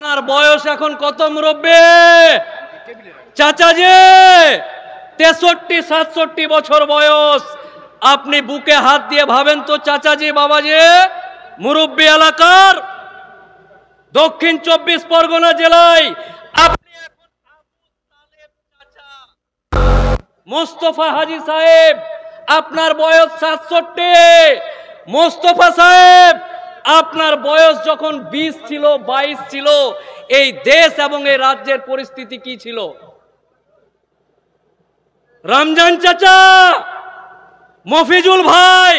আপনার বয়স এখন কত মুরব্বি চাচাজি? 63-67 বছর বয়স। আপনি বুকে হাত দিয়ে ভাবেন তো চাচাজি, বাবাজি, মুরব্বি এলাকার দক্ষিণ 24 পরগনা জেলায় আপনি এখন আবু তালেব চাচা মোস্তফা হাজী সাহেব, আপনার বয়স 67। মোস্তফা সাহেব, আপনার বয়স যখন 20 ছিল, 22 ছিল, এই দেশ এবং এই রাজ্যের পরিস্থিতি কি ছিল? রমজান চাচা, মফিজুল ভাই,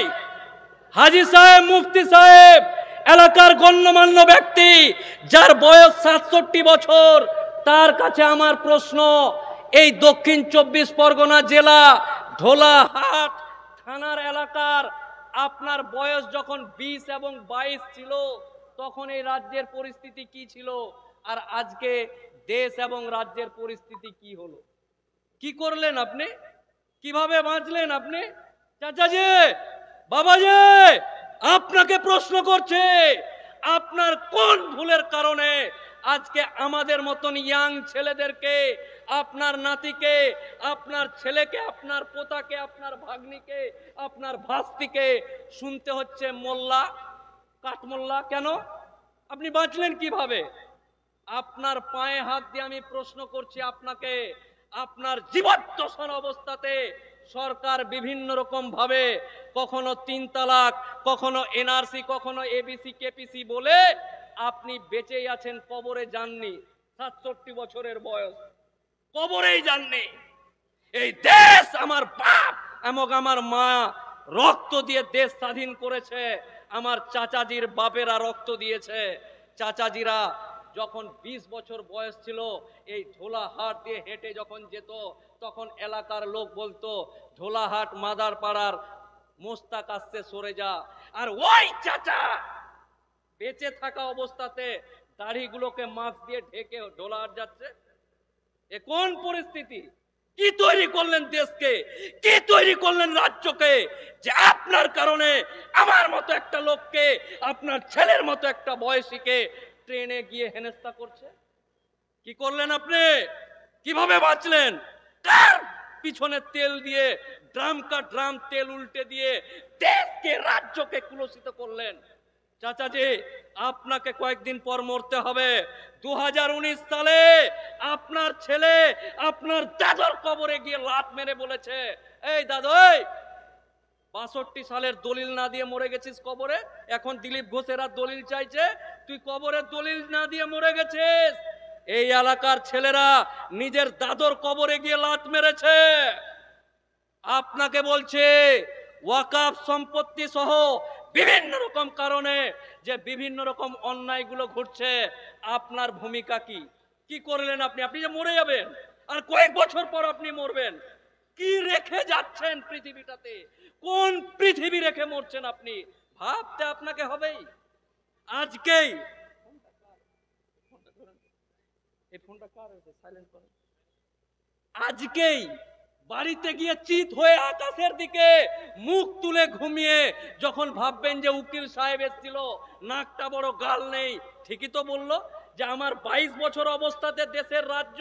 হাজী সাহেব, মুফতি সাহেব, এলাকার গণ্যমান্য ব্যক্তি যার বয়স 67 বছর, তার কাছে আমার প্রশ্ন, এই দক্ষিণ 24 পরগনা জেলা ঢোলাহাট থানার এলাকার আপনার বয়স যখন 20 এবং 22 ছিল, তখন এই রাজ্যের পরিস্থিতি কি ছিল? আর আজকে দেশ এবং রাজ্যের পরিস্থিতি কি হলো? কি করলেন আপনি? কিভাবে বাঁচলেন আপনি? চাচাজি, বাবাজি, আপনাকে প্রশ্ন করছে, আপনার কোন ভুলের কারণে আজকে আমাদের মতন ইয়াং ছেলেদেরকে, আপনার নাতিকে, আপনার ছেলেকে, আপনার পোতাকে, আপনার ভাগ্নিকে, আপনার ভাস্তিকে শুনতে হচ্ছে মোল্লা, কাঠমোল্লা? কেন? আপনি বাঁচলেন কিভাবে? আপনার পায়ে হাত দিয়ে আমি প্রশ্ন করছি আপনাকে, আপনার জীবদ্দশার অবস্থাতে সরকার বিভিন্ন রকম ভাবে কখনো 3 তালাক, কখনো এনআরসি, কখনো এবিসি কেপিসি বলে আপনি বেঁচেই আছেন, কবরে যাননি। 67 বছরের বয়স, কবরেই যাননি। এই দেশ আমার বাপ এবং আমার মা রক্ত দিয়ে দেশ স্বাধীন করেছে, আমার চাচাজির বাপেরা রক্ত দিয়েছে। চাচাজিরা যখন 20 বছর বয়স ছিল, এই ঢোলাহাট দিয়ে হেঁটে যখন যেত, তখন এলাকার লোক বলতো, ঢোলাহাট মাদার পাড়ার মোস্তাক আসছে, সরে যা। আর ওই চাচা বেঁচে থাকা অবস্থাতে দাড়িগুলোকে মাস্ক দিয়ে ঢেকে ঢোলাহাট যাচ্ছে। এ কোন পরিস্থিতি? কি তৈরি করলেন দেশকে, কি তৈরি করলেন রাজ্যকে, যে আপনার কারণে আমার মতো একটা লোককে, আপনার ছেলের মতো একটা বয়সীকে ট্রেনে গিয়ে হেনস্থা করছে? কি করলেন আপনি? কিভাবে বাঁচলেন? কার পিছনে তেল দিয়ে, ড্রাম কা ড্রাম তেল উল্টে দিয়ে দেশকে, রাজ্যকে কুলসিত করলেন? চাচাজি, আপনাকে কয়েকদিন পর মরতে হবে। 2019 সালে আপনার ছেলে আপনার দাদর কবরে গিয়ে লাত মেরে বলেছে, এই দাদু, 62 সালের দলিল না দিয়ে মরে গেছিস কবরে, এখন দিলীপ ঘোষেরা দলিল চাইছে, তুই কবরের দলিল না দিয়ে মরে গেছিস। এই এলাকার ছেলেরা নিজের দাদর কবরে গিয়ে লাত মেরেছে। আপনাকে বলছে, ওয়াকফ সম্পত্তি সহ বিভিন্ন রকম কারণে যে বিভিন্ন রকম অন্যায়গুলো ঘটছে, আপনার ভূমিকা কি? কি করলেন আপনি? আপনি যে মরে যাবেন, আর কয়েক বছর পর আপনি মরবেন, কি রেখে যাচ্ছেন পৃথিবীটাতে? কোন পৃথিবী রেখে মরছেন আপনি? ভাবতে আপনাকে হবেই। আজকেই আজকেই বাড়িতে গিয়ে চিত হয়ে আকাশের দিকে মুখ তুলে ঘুমিয়ে যখন ভাববেন যে উকিল সাহেব এসেছিল, নাকটা বড়, গাল নেই, ঠিকই তো বললো যে আমার 22 বছর অবস্থাতে দেশের রাজ্য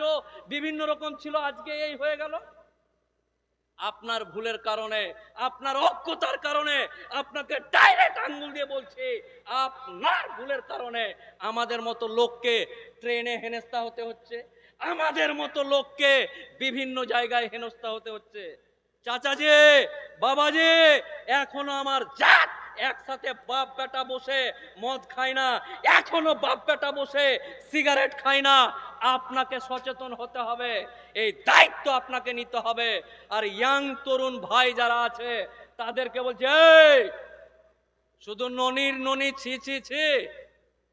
বিভিন্ন রকম ছিল, আজকে এই হয়ে গেল। আপনার ভুলের কারণে, আপনার অজ্ঞতার কারণে, আপনাকে ডাইরেক্ট আঙ্গুল দিয়ে বলছি, আপনার ভুলের কারণে আমাদের মতো লোককে ট্রেনে হেনস্থা হতে হচ্ছে, আমাদের মতো লোককে বিভিন্ন জায়গায় হেনস্থা হতে হচ্ছে। চাচাজি, বাবাজি, এখনো আমার জাত একসাথে বাপ বেটা বসে মদ খায় না, এখনো বাপ বেটা বসে সিগারেট খায় না। আপনাকে সচেতন হতে হবে, এই দায়িত্ব আপনাকে নিতে হবে। আর ইয়াং তরুণ ভাই যারা আছে তাদেরকে বলছে, শুধু ননির ননি ছি ছি ছি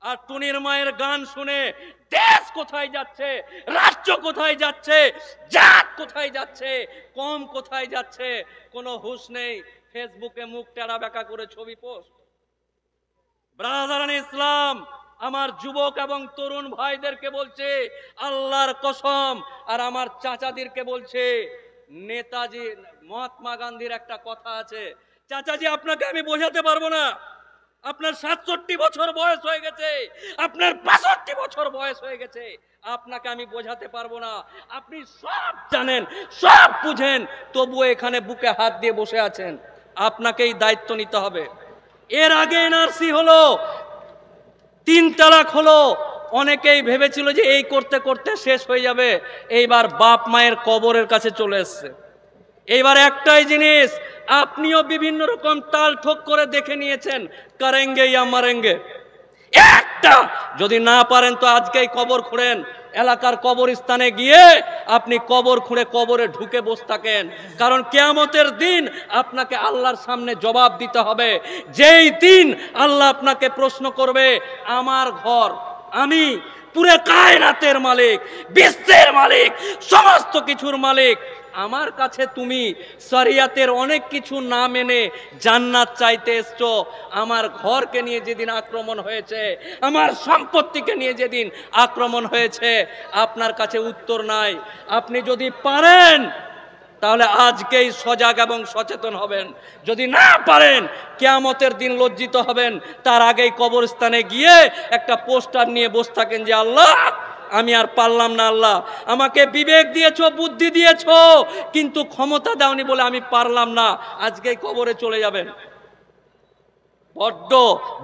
আর টুনির মায়ের গান শুনে দেশ কোথায় যাচ্ছে, রাষ্ট্র কোথায় যাচ্ছে, জাত কোথায় যাচ্ছে, কম কোথায় যাচ্ছে, কোনো হুঁশ নেই। ফেসবুকে মুখ টেরা বেঁকা করে ছবি পোস্ট। ব্রাদারান ইসলাম, আমার যুবক এবং তরুণ ভাইদেরকে বলছে, আল্লাহর কসম, আর আমার চাচাদেরকে বলছে, নেতাজি মহাত্মা গান্ধীর একটা কথা আছে, চাচাজি আপনাকে আমি বোঝাতে পারবো না। আপনার 67 বছর বয়স হয়ে গেছে, আপনার 65 বছর বয়স হয়ে গেছে, আপনাকে আমি বোঝাতে পারবো না। আপনি সব জানেন, সব বুঝেন, তবুও এখানে বুকে হাত দিয়ে বসে আছেন। আপনাকেই দায়িত্ব নিতে হবে। এর আগে এনআরসি হলো, 3 তালাক হলো, অনেকেই ভেবেছিল যে এই করতে করতে শেষ হয়ে যাবে। এইবার বাপ মায়ের কবরের কাছে চলে এসছে। এইবার একটাই জিনিস, আপনিও বিভিন্ন রকম তাল ঠোক করে দেখে নিয়েছেন, করেঙ্গে ইয়া মারেঙ্গে। একটা যদি না পারেন তো আজকেই কবর খুঁড়েন, এলাকার কবরস্থানে গিয়ে আপনি কবর খুঁড়ে কবরে ঢুকে বসে থাকেন। কারণ কিয়ামতের দিন আপনাকে আল্লাহর সামনে জবাব দিতে হবে। যেই দিন আল্লাহ আপনাকে প্রশ্ন করবে, আমার ঘর, আমি পুরো কায়নাতের মালিক, বিশ্বের মালিক, সমস্ত কিছুর মালিক, আমার কাছে তুমি শরিয়াতের অনেক কিছু না মেনে জান্নাত চাইতে এসছো। আমার ঘরকে নিয়ে যেদিন আক্রমণ হয়েছে, আমার সম্পত্তিকে নিয়ে যেদিন আক্রমণ হয়েছে, আপনার কাছে উত্তর নাই। আপনি যদি পারেন তাহলে আজকেই সজাগ এবং সচেতন হবেন। যদি না পারেন কিয়ামতের দিন লজ্জিত হবেন। তার আগেই কবরস্থানে গিয়ে একটা পোস্টার নিয়ে বসে থাকেন যে আল্লাহ আমি আর পারলাম না, আল্লাহ আমাকে বিবেক দিয়েছো, বুদ্ধি দিয়েছো, কিন্তু ক্ষমতা দাওনি বলে আমি পারলাম না। আজকেই কবরে চলে যাবেন। বড্ড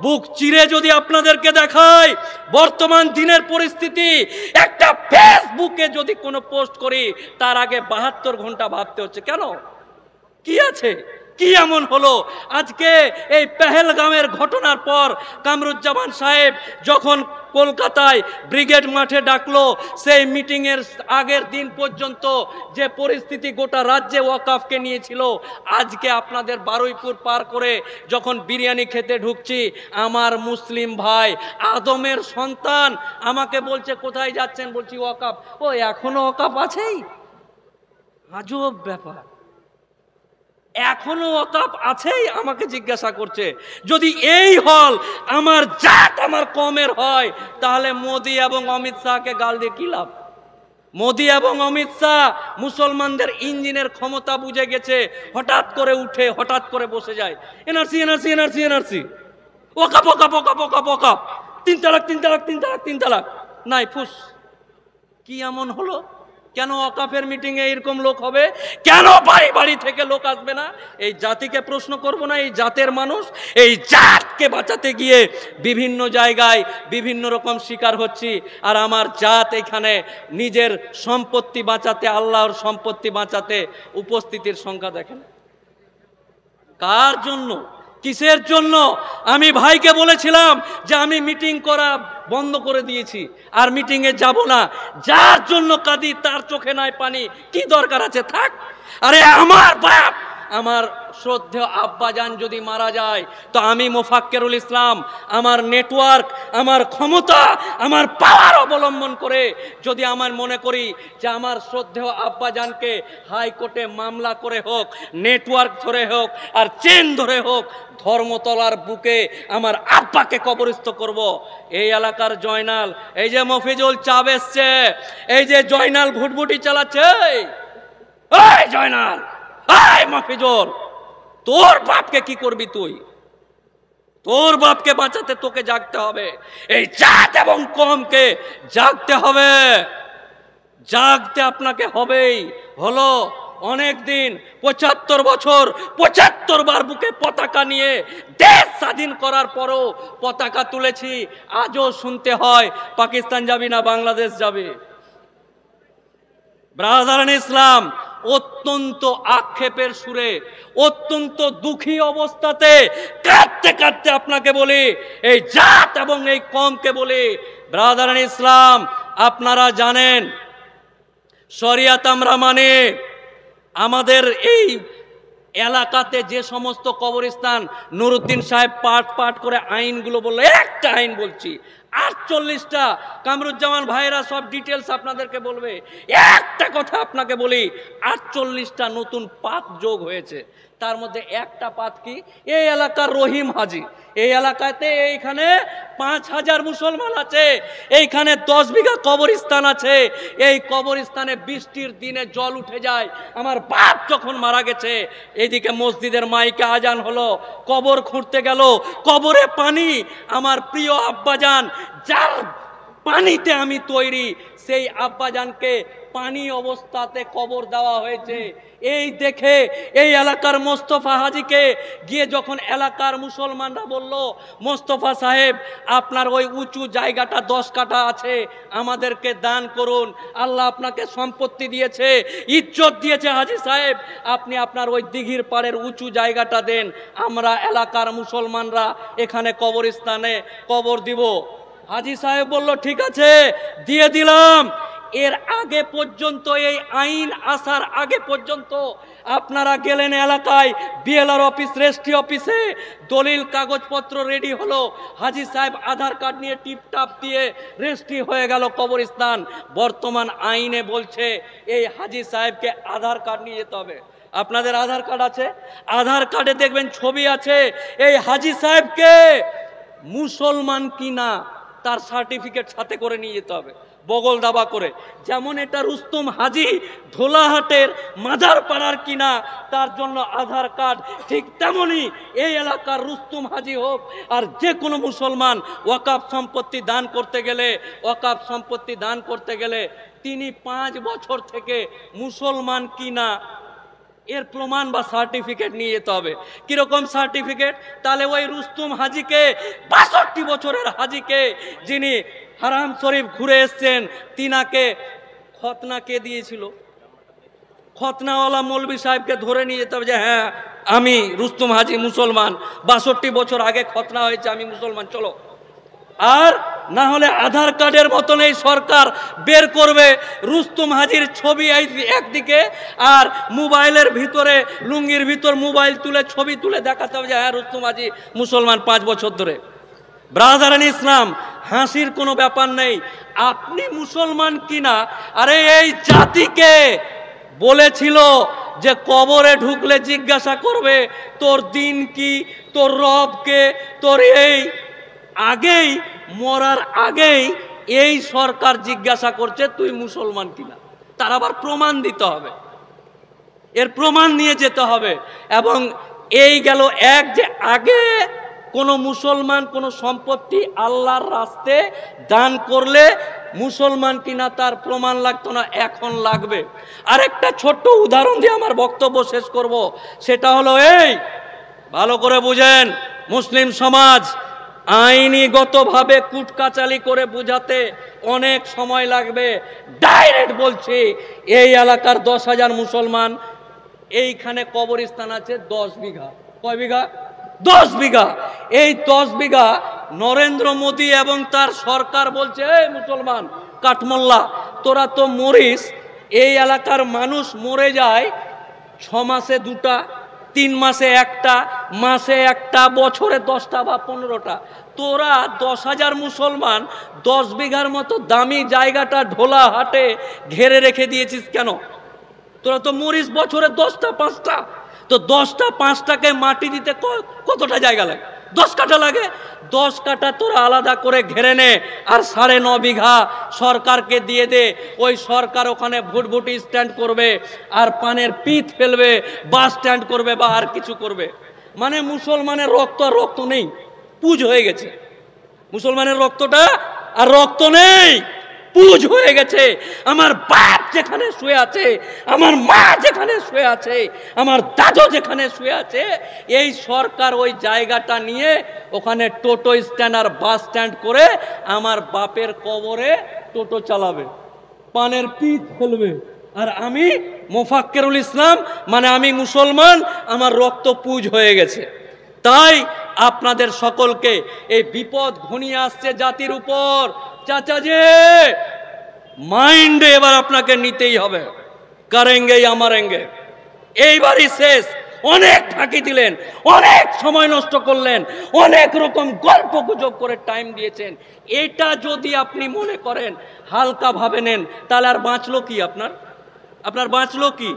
বুক চিরে যদি আপনাদেরকে দেখায় বর্তমান দিনের পরিস্থিতি, একটা ফেসবুকে যদি কোনো পোস্ট করি তার আগে 72 ঘন্টা ভাবতে হচ্ছে। কেন? কি আছে? কি এমন হলো? আজকে এই পেহেলগামের ঘটনার পর কামরুজ্জামান সাহেব যখন কলকাতায় ব্রিগেড মাঠে ডাকলো, সেই মিটিংয়ের আগের দিন পর্যন্ত যে পরিস্থিতি গোটা রাজ্যে ওয়াকাফকে নিয়েছিল, আজকে আপনাদের বারুইপুর পার করে যখন বিরিয়ানি খেতে ঢুকছি, আমার মুসলিম ভাই আদমের সন্তান আমাকে বলছে কোথায় যাচ্ছেন? বলছি ওয়াকাফ। ও এখনো ওয়াকাফ আছেই? আজব ব্যাপার, এখনো ওয়াকাফ আছেই? আমাকে জিজ্ঞাসা করছে। যদি এই হল আমার জাত আমার কমের হয়, তাহলে মোদি এবং অমিত শাহকে গাল দিয়ে কি লাভ? মোদি এবং অমিত শাহ মুসলমানদের ইঞ্জিনের ক্ষমতা বুঝে গেছে, হঠাৎ করে উঠে হঠাৎ করে বসে যায়, এনআরসি এনআরসি এনআরসি এনআরসি, ওয়াকাফ ওয়াকাফ ওয়াকাফ ওয়াকাফ ওয়াকাফ, 3 তালাক 3 তালাক 3 তালাক 3 তালাক, নাই ফুস। কি এমন হলো? কেন ওয়াকাফের মিটিংয়ে এরকম লোক হবে? কেন বাড়ি বাড়ি থেকে লোক আসবে না? এই জাতিকে প্রশ্ন করব না? এই জাতের মানুষ, এই জাতকে বাঁচাতে গিয়ে বিভিন্ন জায়গায় বিভিন্ন রকম শিকার হচ্ছি। আর আমার জাত এখানে নিজের সম্পত্তি বাঁচাতে, আল্লাহর সম্পত্তি বাঁচাতে উপস্থিতির সংখ্যা দেখেন। কার জন্য, কিসের জন্য? আমি ভাইকে বলেছিলাম যে আমি মিটিং করা বন্ধ করে দিয়েছি, আর মিটিংয়ে যাব না। যার জন্য কাঁদি তার চোখে নাই পানি, কি দরকার আছে? থাক। আরে আমার বাপ, আমার শ্রদ্ধেয় আব্বাজান যদি মারা যায় তো আমি মোফাক্কেরুল ইসলাম আমার নেটওয়ার্ক, আমার ক্ষমতা, আমার পাওয়ার অবলম্বন করে যদি আমার মনে করি যে আমার শ্রদ্ধেয় আব্বাজানকে হাইকোর্টে মামলা করে হোক, নেটওয়ার্ক ধরে হোক, আর চেন ধরে হোক, ধর্মতলার বুকে আমার আব্বাকে কবরস্থ করব। এই এলাকার জয়নাল, এই যে মফিজুল চাপ এসছে, এই যে জয়নাল ভুটভুটি চালাচ্ছে, এই জয়নাল, এই মফিজুল, তোর বাপকে কি করবি তুই? তোর বাপকে বাঁচাতে তোকে জাগতে হবে। এই জাত এবং কমকে জাগতে হবে, জাগতে আপনাকে হবেই। হলো অনেক দিন, 75 বছর, 75 বার বুকে পতাকা নিয়ে দেশ স্বাধীন করার পরও পতাকা তুলেছি। আজও শুনতে হয় পাকিস্তান যাবি না বাংলাদেশ যাবে। ব্রাদারান ইসলাম অত্যন্ত আক্ষেপের সুরে, অত্যন্ত দুঃখী অবস্থাতে কাঁদতে কাঁদতে আপনাকে বলি, এই জাত এবং এই কমকে বলি, ব্রাদারান ইসলাম আপনারা জানেন শরিয়াত আমরা মানে। আমাদের এই এলাকাতে যে সমস্ত কবরস্থান, নুরুদ্দিন সাহেব পাঠ পাঠ করে আইনগুলো বললো, একটা আইন বলছি, 48টা। কামরুজ্জামান ভাইরা সব ডিটেলস আপনাদেরকে বলবে। একটা কথা আপনাকে বলি, 48টা নতুন পাপ যোগ হয়েছে। তার মধ্যে একটা পাত কি, এই এলাকার রহিম হাজি। এই এলাকাতে এইখানে 5000 মুসলমান আছে, এইখানে 10 বিঘা কবরস্থান আছে। এই কবরস্থানে বৃষ্টির দিনে জল উঠে যায়। আমার বাপ যখন মারা গেছে, এইদিকে মসজিদের মাইকে আজান হলো, কবর খুঁড়তে গেল, কবরে পানি। আমার প্রিয় আব্বাজান, যার পানিতে আমি তৈরি, সেই আব্বাজানকে পানি অবস্থাতে কবর দেওয়া হয়েছে। এই দেখে এই এলাকার মোস্তফা হাজিকে গিয়ে যখন এলাকার মুসলমানরা বলল, মোস্তফা সাহেব আপনার ওই উঁচু জায়গাটা 10 কাঠা আছে, আমাদেরকে দান করুন, আল্লাহ আপনাকে সম্পত্তি দিয়েছে, ইজ্জত দিয়েছে হাজি সাহেব, আপনি আপনার ওই দিঘির পাড়ের উঁচু জায়গাটা দেন, আমরা এলাকার মুসলমানরা এখানে কবরস্থানে কবর দিব। হাজি সাহেব বলল ঠিক আছে, দিয়ে দিলাম। এর আগে পর্যন্ত, এই আইন আসার আগে পর্যন্ত আপনারা গেলেন এলাকায় বিএলআর অফিস, রেজিস্ট্রি অফিসে, দলিল কাগজপত্র রেডি হলো, হাজি সাহেব আধার কার্ড নিয়ে টিপটাপ দিয়ে রেজিস্ট্রি হয়ে গেল কবরস্থান। বর্তমান আইনে বলছে এই হাজি সাহেবকে আধার কার্ড নিয়ে যেতে হবে। আপনাদের আধার কার্ড আছে? আধার কার্ডে দেখবেন ছবি আছে। এই হাজি সাহেবকে মুসলমান কিনা তার সার্টিফিকেট সাথে করে নিয়ে যেতে হবে, বগল দাবা করে। যেমন এটা রুস্তম হাজি ধোলাহাটের মাজার পাড়ার কিনা, তার জন্য আধার কার্ড, ঠিক তেমনি এই এলাকার রুস্তম হাজি হোক আর যে কোনো মুসলমান ওয়াকাফ সম্পত্তি দান করতে গেলে, ওয়াকাফ সম্পত্তি দান করতে গেলে তিনি 5 বছর থেকে মুসলমান কিনা এর প্রমাণ বা সার্টিফিকেট নিয়ে যেতে হবে। কিরকম সার্টিফিকেট? তাহলে ওই রুস্তম হাজিকে, 62 বছরের হাজিকে, যিনি হারাম শরীফ ঘুরে এসছেন, তিনাকে খতনা কে দিয়েছিল? খতনাওয়ালা মৌলবি সাহেবকে ধরে নিয়ে যেতে হবে যে হ্যাঁ আমি রুস্তম হাজি মুসলমান, 62 বছর আগে খতনা হয়েছে, আমি মুসলমান, চলো। আর না হলে আধার কার্ডের মতন এই সরকার বের করবে রুস্তম হাজির ছবি একদিকে, আর মোবাইলের ভিতরে, লুঙ্গির ভিতর মোবাইল তুলে ছবি তুলে দেখাতে হবে যে হ্যাঁ রুস্তম হাজি মুসলমান 5 বছর ধরে। ব্রাদারান ইসলাম, হাসির কোনো ব্যাপার নেই। আপনি মুসলমান কিনা, আরে এই জাতিকে বলেছিল যে কবরে ঢুকলে জিজ্ঞাসা করবে তোর দিন কি, তোর রবকে, তোর এই আগেই, মরার আগেই এই সরকার জিজ্ঞাসা করছে তুই মুসলমান কিনা। তার আবার প্রমাণ দিতে হবে, এর প্রমাণ নিয়ে যেতে হবে। এবং এই গেল এক, যে আগে কোনো মুসলমান কোনো সম্পত্তি আল্লাহর রাস্তে দান করলে মুসলমান কিনা তার প্রমাণ লাগতো না, এখন লাগবে। আরেকটা ছোট্ট উদাহরণ দিয়ে আমার বক্তব্য শেষ করব। সেটা হলো এই, ভালো করে বুঝেন, মুসলিম সমাজ আইনিগতভাবে কুটকাচালি করে বুঝাতে অনেক সময় লাগবে। ডাইরেক্ট বলছি, এই এলাকার 10,000 মুসলমান, এইখানে কবরস্থান আছে 10 বিঘা। কয় বিঘা? 10 বিঘা। এই 10 বিঘা নরেন্দ্র মোদী এবং তার সরকার বলছে এই মুসলমান কাঠমোল্লা তোরা তো মরিস, এই এলাকার মানুষ মরে যায় 6 মাসে 2টা, 3 মাসে 1টা, মাসে 1টা, বছরে 10টা বা 15টা। তোরা 10,000 মুসলমান 10 বিঘার মতো দামি জায়গাটা ঢোলা হাটে ঘেরে রেখে দিয়েছিস কেন? তোরা তো মরিস বছরে 10টা 5টা, তো 10টা 5টাকে মাটি দিতে কতটা জায়গা লাগে? 10 কাঠা লাগে। 10 কাঠা তোরা আলাদা করে ঘেরে নে, আর 9.5 বিঘা সরকারকে দিয়ে দে। ওই সরকার ওখানে ভুটভুটি স্ট্যান্ড করবে, আর পানের পিঠ ফেলবে, বাস স্ট্যান্ড করবে বা আর কিছু করবে। মানে মুসলমানের রক্ত আর রক্ত নেই, পুজ হয়ে গেছে। মুসলমানের রক্তটা আর রক্ত নেই, পুজ হয়ে গেছে। আমার বাপ যেখানে শুয়ে আছে, আমার মা যেখানে শুয়ে আছে, আমার দাদু যেখানে শুয়ে আছে, এই সরকার ওই জায়গাটা নিয়ে ওখানে টোটো স্ট্যান্ড আর বাস স্ট্যান্ড করে আমার বাপের কবরে টোটো চালাবে, পানের পিঠ ফেলবে। আর আমি মোফাক্কেরুল ইসলাম, মানে আমি মুসলমান, আমার রক্ত পুজ হয়ে গেছে। তাই আপনাদের সকলকে এই বিপদ ঘনিয়ে আসছে জাতির উপর। চাচাজি, মাইন্ডে এবার আপনাকে নিতেই হবে, করেঙ্গে আমারেঙ্গে। এইবারই শেষ। অনেক ফাঁকি দিলেন, অনেক সময় নষ্ট করলেন, অনেক রকম গল্প গুজব করে টাইম দিয়েছেন। এটা যদি আপনি মনে করেন হালকা ভাবে নেন, তাহলে আর বাঁচলো কি? আপনার বাঁচলো কি?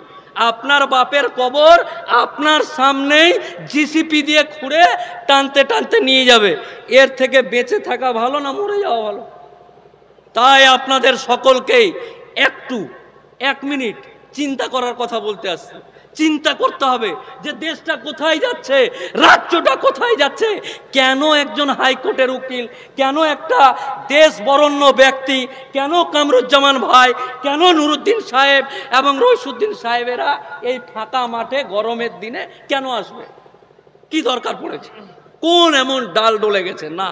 আপনার বাপের কবর আপনার সামনেই জিসিপি দিয়ে খুঁড়ে টানতে টানতে নিয়ে যাবে। এর থেকে বেঁচে থাকা ভালো না মরে যাওয়া ভালো? তাই আপনাদের সকলকেই একটু 1 মিনিট চিন্তা করার কথা বলতে আসছে। চিন্তা করতে হবে যে দেশটা কোথায় যাচ্ছে, রাজ্যটা কোথায় যাচ্ছে। কেন একজন হাইকোর্টের উকিল, কেন একটা দেশ বরেণ্য ব্যক্তি, কেন কামরুজ্জামান ভাই, কেন নুরুদ্দিন সাহেব এবং রইসুদ্দিন সাহেবেরা এই ফাঁকা মাঠে গরমের দিনে কেন আসবে? কি দরকার পড়েছে? কোন এমন ডাল ডলে গেছে? না,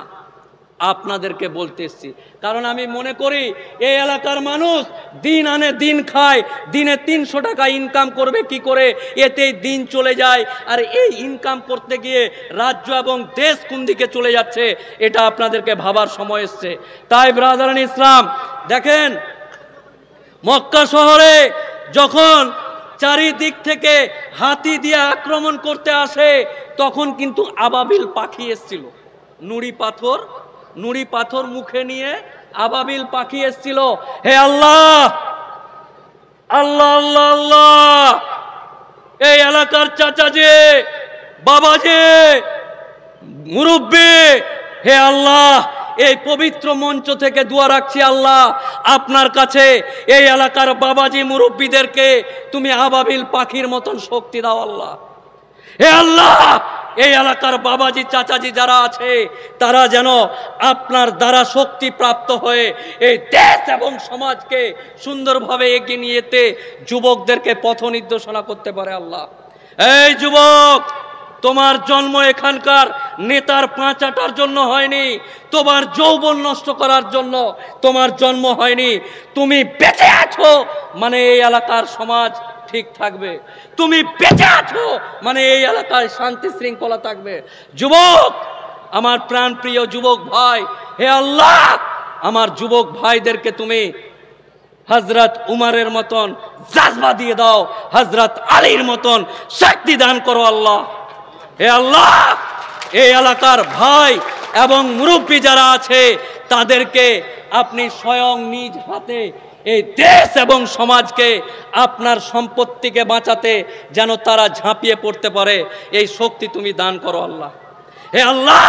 আপনাদেরকে বলতে এসছি। কারণ আমি মনে করি এই এলাকার মানুষ দিন আনে দিন খায়, দিনে 300 টাকা ইনকাম করবে কি করে, এতেই দিন চলে যায়। আর এই ইনকাম করতে গিয়ে রাজ্য এবং দেশ কোন দিকে চলে যাচ্ছে এটা আপনাদেরকে ভাবার সময় এসছে। তাই ব্রাদারান ইসলাম, দেখেন মক্কা শহরে যখন চারিদিক থেকে হাতি দিয়ে আক্রমণ করতে আসে তখন কিন্তু আবাবিল পাখি এসছিল। নুড়ি পাথর মুখে নিয়ে আবাবিল পাখি এসছিল। হে আল্লাহ, আল্লাহ আল্লাহ আল্লাহ, এই এলাকার চাচাজি, বাবাজি, মুরব্বী, হে আল্লাহ, এই পবিত্র মঞ্চ থেকে দোয়া রাখছি আল্লাহ আপনার কাছে, এই এলাকার বাবাজি মুরব্বীদেরকে তুমি আবাবিল পাখির মতন শক্তি দাও আল্লাহ। হে আল্লাহ, এই এলাকার বাবাজি চাচাজি যারা আছে তারা যেন আপনার দ্বারা শক্তি প্রাপ্ত হয়ে এই দেশ এবং সমাজকে সুন্দরভাবে এগিয়ে নিয়ে যেতে যুবকদেরকে পথ নির্দেশনা করতে পারে আল্লাহ। এই যুবক, তোমার জন্ম এখানকার নেতার পাঁচ আটার জন্য হয়নি, তোমার যৌবন নষ্ট করার জন্য তোমার জন্ম হয়নি। তুমি বেঁচে আছো মানে এই এলাকার সমাজ ঠিক থাকবে, তুমি বেঁচে আছো মানে এই এলাকায় শান্তি শৃঙ্খলা থাকবে। যুবক, আমার প্রাণ প্রিয় যুবক ভাই, হে আল্লাহ আমার যুবক ভাইদেরকে তুমি হযরত উমরের মতন জাজবা দিয়ে দাও, হযরত আলীর মতন শক্তি দান করো আল্লাহ। হে আল্লাহ, এই এলাকার ভাই এবং মুরব্বী যারা আছে তাদেরকে আপনি স্বয়ং নিজ হাতে এই দেশ এবং সমাজকে আপনার সম্পত্তিকে বাঁচাতে যেন তারা ঝাঁপিয়ে পড়তে পারে এই শক্তি তুমি দান করো আল্লাহ। হে আল্লাহ,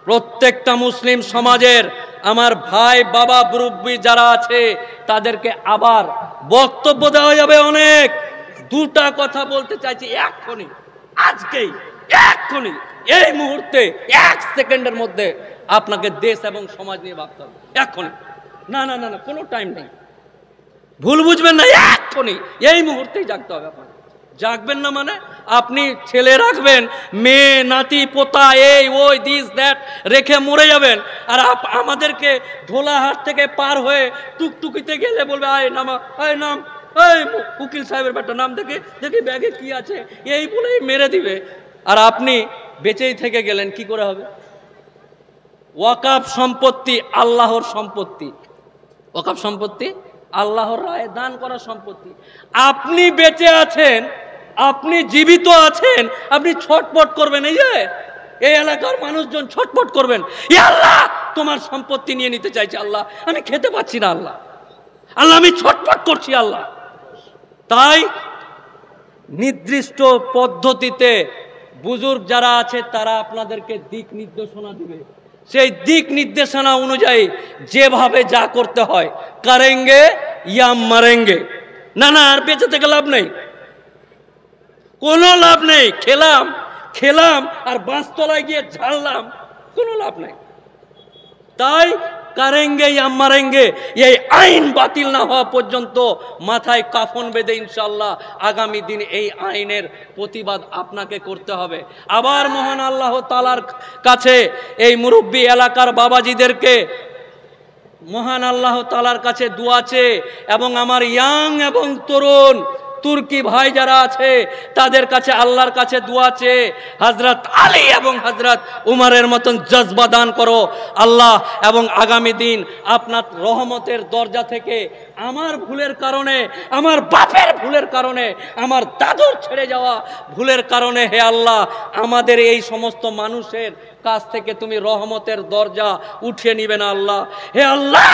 প্রত্যেকটা মুসলিম সমাজের আমার ভাই বাবা মুরব্বী যারা আছে তাদেরকে আবার বক্তব্য দেওয়া যাবে অনেক। দুটা কথা বলতে চাইছি এক্ষুনি, আজকেই, এক্ষুনি, এই মুহূর্তে, 1 সেকেন্ডের মধ্যে আপনাকে দেশ এবং সমাজ নিয়ে ভাবতে হবে এক্ষুনি। না না না না, কোনো টাইম নেই, ভুল বুঝবেন না, এক্ষুনি এই মুহূর্তেই জাগতে হবে আপনাকে। জাগবেন না মানে আপনি ছেলে রাখবেন, মেয়ে নাতি পোতা এই ওই দিস দ্যাট রেখে মরে যাবেন। আর আমাদেরকে ধোলাহাট থেকে পার হয়ে টুকটুকিতে গেলে বলবে আয় নামা, আয় নাম, এই উকিল সাহেবের ব্যাটা নাম, দেখি দেখি ব্যাগে কি আছে, এই বলেই মেরে দিবে। আর আপনি বেঁচেই থেকে গেলেন, কি করে হবে? ওয়াকাফ সম্পত্তি আল্লাহর সম্পত্তি, ওয়াকাফ সম্পত্তি আল্লাহর রায়ে দান করা সম্পত্তি। আপনি বেঁচে আছেন, আপনি জীবিত আছেন, আপনি ছটপট করবেন। এই যে এই এলাকার মানুষজন ছটপট করবেন, ই আল্লাহ তোমার সম্পত্তি নিয়ে নিতে চাইছে, আল্লাহ আমি খেতে পাচ্ছি না, আল্লাহ আল্লাহ আমি ছটপট করছি আল্লাহ। তাই নির্দিষ্ট পদ্ধতিতে বুজুর্গ যারা আছে তারা আপনাদেরকে দিক নির্দেশনা দিবে, সেই দিক নির্দেশনা অনুযায়ী যেভাবে যা করতে হয় করেঙ্গে ইয়া মারেঙ্গে। না না, আর বেঁচে থেকে লাভ নেই, কোনো লাভ নেই। খেলাম আর বাঁশতলায় গিয়ে ঝাড়লাম, কোনো লাভ নেই। তাই করেঙ্গে ইয়া মারেঙ্গে, এই আইন বাতিল না হওয়া পর্যন্ত মাথায় কাফন বেঁধে ইনশাআল্লাহ আগামী দিন এই আইনের প্রতিবাদ আপনাকে করতে হবে। আবার মহান আল্লাহ তাআলার কাছে এই মুরব্বী এলাকার বাবাজিদেরকে মহান আল্লাহ তাআলার কাছে দোয়া চেয়ে এবং আমার ইয়াং এবং তরুণ তুর্কি ভাই যারা আছে তাদের কাছে আল্লাহর কাছে দোয়া চেয়ে হযরত আলী এবং হযরত উমরের মতন জজবা দান করো আল্লাহ। এবং আগামী দিন আপনার রহমতের দরজা থেকে আমার ভুলের কারণে, আমার বাপের ভুলের কারণে, আমার দাদুর ছেড়ে যাওয়া ভুলের কারণে হে আল্লাহ আমাদের এই সমস্ত মানুষের কাছ থেকে তুমি রহমতের দরজা উঠিয়ে নিবে না আল্লাহ। হে আল্লাহ,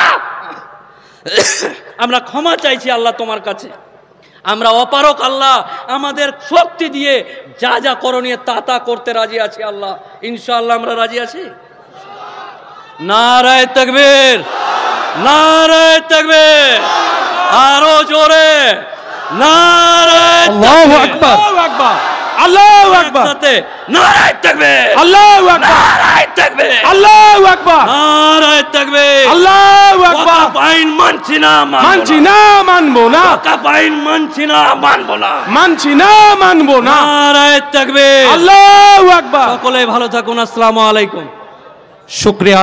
আমরা ক্ষমা চাইছি আল্লাহ তোমার কাছে। আমরা অপারক আল্লাহ, আমাদের শক্তি দিয়ে যা যা করণীয় তা করতে রাজি আছি আল্লাহ, ইনশাআল্লাহ আমরা রাজি আছি। নারায়ে তাকবীর, নারায়ে তাকবীর, আরো জোরে নারায়ে আল্লাহু আকবার, আল্লাহু আকবার, আল্লাহু আকবার, নারায়ে তাকবীর, আল্লাহু আকবার, নারায়ে তাকবীর, আল্লাহু আকবার, নারায়ে তাকবীর, আল্লাহু আকবার। ওয়াকফ আইন মানছি না, মানছি না, মানবো না, ওয়াকফ আইন মানছি না, মানবো না, মানছি না, মানবো না। নারায়ে তাকবীর, আল্লাহু আকবার। সকলে ভালো থাকুন, আসসালামু আলাইকুম। শুকরিয়া।